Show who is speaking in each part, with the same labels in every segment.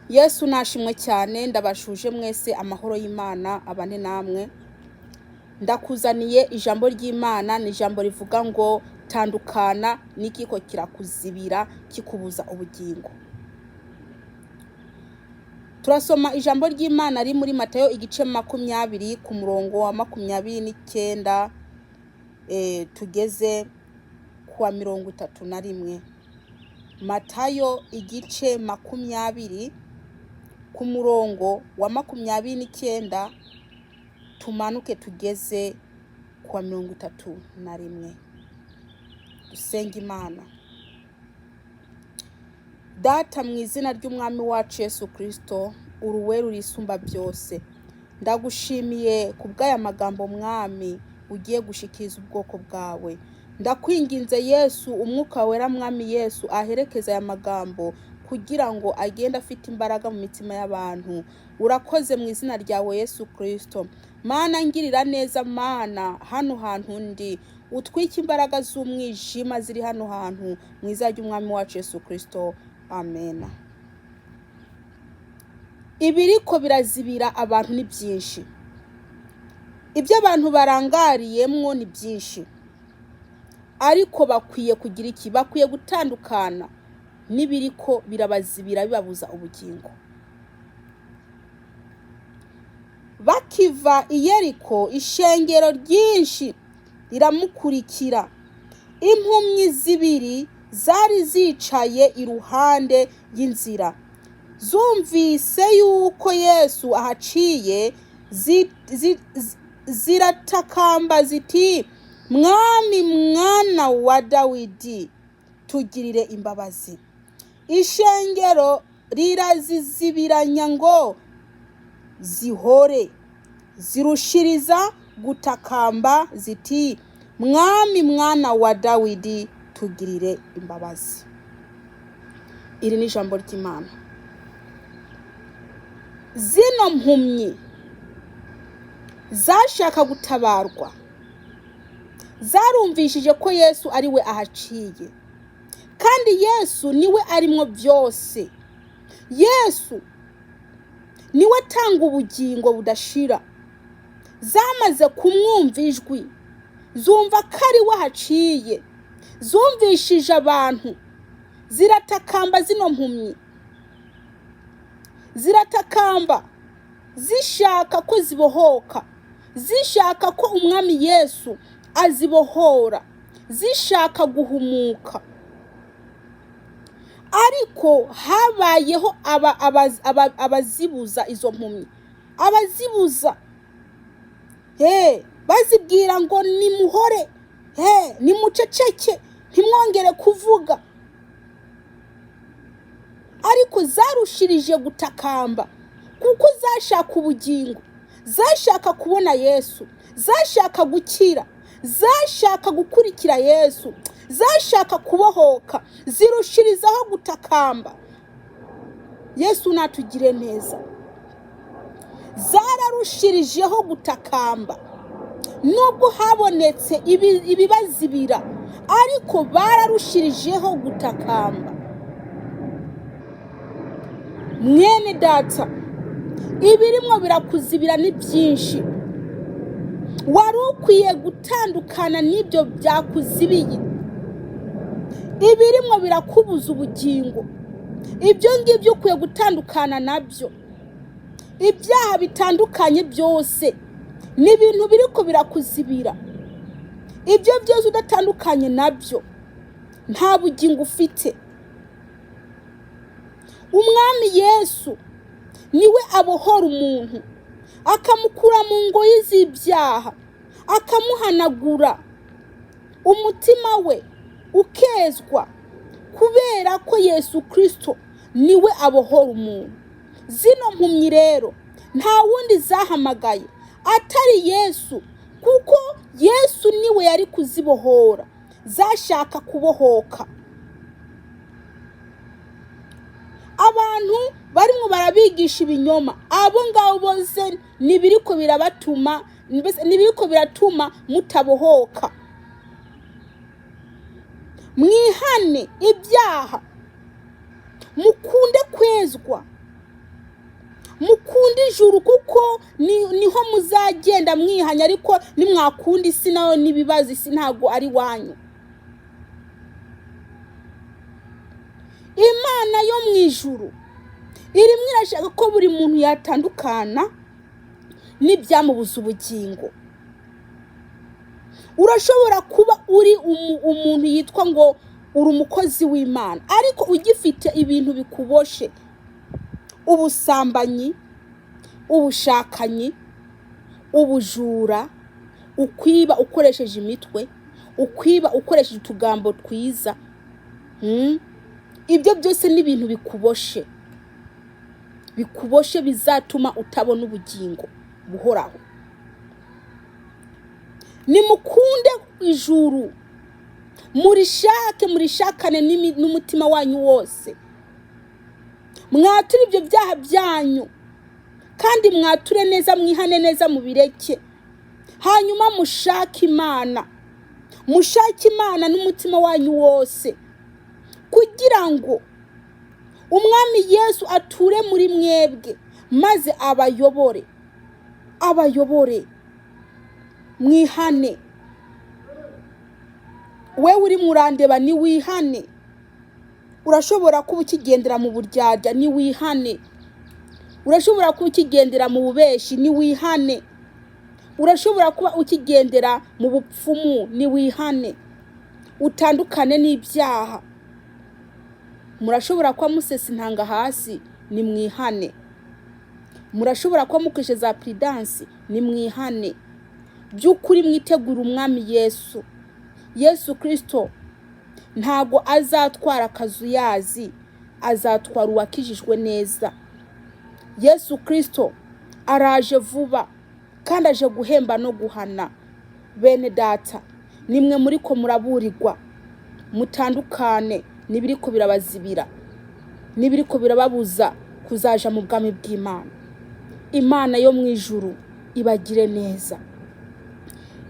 Speaker 1: Yesu nashimwe cyane, ndabashuje mwese amahoro y'Imana abane namwe. Ndakuzaniye ijambo ry'Imana, ni ijambo rivuga ngo tandukana n'ikiko kirakuzibira kikubuza ubugingo. Turasoma ijambo ry'Imana ari muri Matayo igice 20 ku murongo wa 29 tugeze kuwa 31. Matayo igice 20 ku murongo wa 29 tumanuke tugeze kuwa 31. Dusenga Imana. Data, mu izina ry'umwami wacu Yesu Kristo, uruweru risumba byose, ndagushimiye kubw'aya magambo mwami ugiye gushikiriza ubwoko bwawe. Ndakwinginze Yesu, umwuka wera mwami Yesu aherekeza aya magambo kugira ngo agende afite imbaraga mu mitima y'abantu. Urakoze mu izina ryawe Yesu Kristo. Mana, ngirira neza Mana hano hantu ndi, utwike imbaraga z'umwijima ziri hano hantu mu izina ry'umwami wacu Yesu Kristo. Amen. Ibiriko birazibira abantu ni byinshi, ibyo abantu barangariyemwo ni byinshi, ariko bakwiye kugira iki? Bakwiye gutandukana n'ibiriko birabazibira bibabuza ubugingo. Bakiva i Yeriko, ishengero ryinshi riramukurikira. Impumyi zibiri zari zicaye iruhande y'inzira, zumvise yuko Yesu ahaciye, ziratakamba ziti, Mwami, mwana wa Dawidi, tugirire imbabazi. Ishengero rirazizibiranya ngo zihore, zirushiriza gutakamba ziti, Mwami, mwana wa Dawidi, tugirire imbabazi. Iri ni ijambo ry'Imana. Zino mpumyi zashaka gutabarwa, zarumvishije ko Yesu ari we ahaciye, kandi Yesu niwe arimwo byose. Yesu niwe atanga ubugingo budashira. Zamaze kumwumva ijwi, zumva ko ari we ahaciye, zumvishije abantu, ziratakamba. Zino mpumyi ziratakamba zishaka ko zibohoka, zishaka ko umwami Yesu azibohora, zishaka guhumuka. Ariko habayeho abazibuza izo mpumyi, abazibuza. Bazibwira ngo nimuhore, nimuceceke, ntimwongere kuvuga. Ariko zarushirije gutakamba kuko zashaka ubugingo, zashaka kubona Yesu, zashaka gukira, zashaka gukurikira Yesu, zashaka kubohoka, zirushirizaho gutakamba. Yesu natugire neza. Zararushirijeho gutakamba, nubwo habonetse ibibazibira, ariko bararushirijeho gutakamba. Mwene data, ibirimo birakuzibira ni byinshi. Wari ukwiye gutandukana n'ibyo byakuzibiye. Ibirimo birakubuza ubugingo, ibyo ngibyo ukwiye gutandukana nabyo. Ibyaha bitandukanye byose ni ibintu biriko birakuzibira. Ibyo byose udatandukanye nabyo, nta bugingo ufite. Umwami Yesu niwe abohora umuntu, akamukura mu ngoyi z'ibyaha, akamuhanagura umutima we ukezwa, kubera ko Yesu Kristo niwe abohora umuntu. Zino mpumyi rero nta wundi zahamagaye atari Yesu, kuko Yesu niwe yari kuzibohora. Zashaka kubohoka. Abantu barimo barabigisha ibinyoma, abo ngabo bose nibiriko biratuma mutabohoka. Mwihane ibyaha, mukunde kwezwa, ijuru kuko niho muzagenda mwihanya, ariko nimwakunda isi nayo n'ibibazo, isi ntago ari wanyu. Imana yo mu ijuru irimo irashaka ko buri muntu yatandukana n'ibyamubuza ubugingo. Urashobora kuba uri umuntu yitwa ngo uri umukozi w'Imana, ariko ugifite ibintu bikuboshe: ubusambanyi, ubushakanyi, ubujura, ukwiba ukoresheje imitwe, ukwiba ukoresheje utugambo twiza. Ibyo byose ni ibintu bikuboshe bizatuma utabona ubugingo buhoraho. Nimukunde ijuru, murishakane n'umutima wanyu wose, mwature ibyo byaha byanyu, kandi mwature neza, mwihane neza, mubireke. Hanyuma mushake Imana n'umutima wanyu wose, kugira ngo umwami Yesu ature muri mwebwe, maze abayobore. Mwihane. We uri murandeba, ni wihane. Urashobora kuba ukigendera mu buryarya, ni wihane. Urashobora kuba ukigendera mu bubeshi, ni wihane. Urashobora kuba ukigendera mu bupfumu, ni wihane. Utandukane n'ibyaha. Murashobora kuba musesa intanga hasi, ni mwihane. Murashobora kuba mukishe za pridansi, ni mwihane. By'ukuri mwitegura umwami Yesu Kristo ntago azatwara akazuyazi, azatwara uwakijijwe neza. Yesu Kristo araje vuba, kandi aje guhemba no guhana. Bene data, nimwe muri ko muraburirwa, mutandukane n'ibiriko birabazibira, n'ibiriko birababuza kuzaja mu bwami bw'Imana. Imana yo mu ijuru ibagire neza.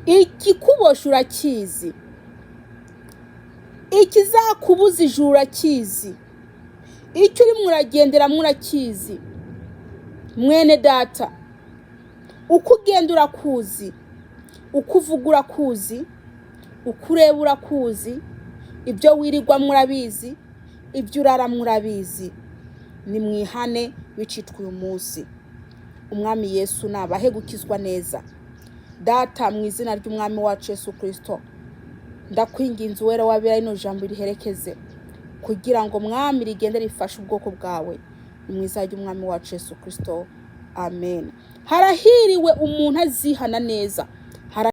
Speaker 1: Ikikubosha urakizi, ikizakubuza ijuru urakizi, icyo uri muragendera murakizi. Mwene data, uko ugenda urakuzi, uko uvuga urakuzi, uko ureba urakuzi, ibyo wirirwa murabizi, ibyo urara murabizi. Ni mwihane wicitwa uyu munsi. Umwami Yesu nabahe gukizwa neza. Data, mu izina ry'umwami wacu Yesu Kristo, ndakwinginze wera wabera ino jambo riherekeze, kugira ngo mwami rigende rifashe ubwoko bwawe. Mu izina ry'umwami wacu Yesu Kristo, amen. Harahiriwe umuntu azihana neza,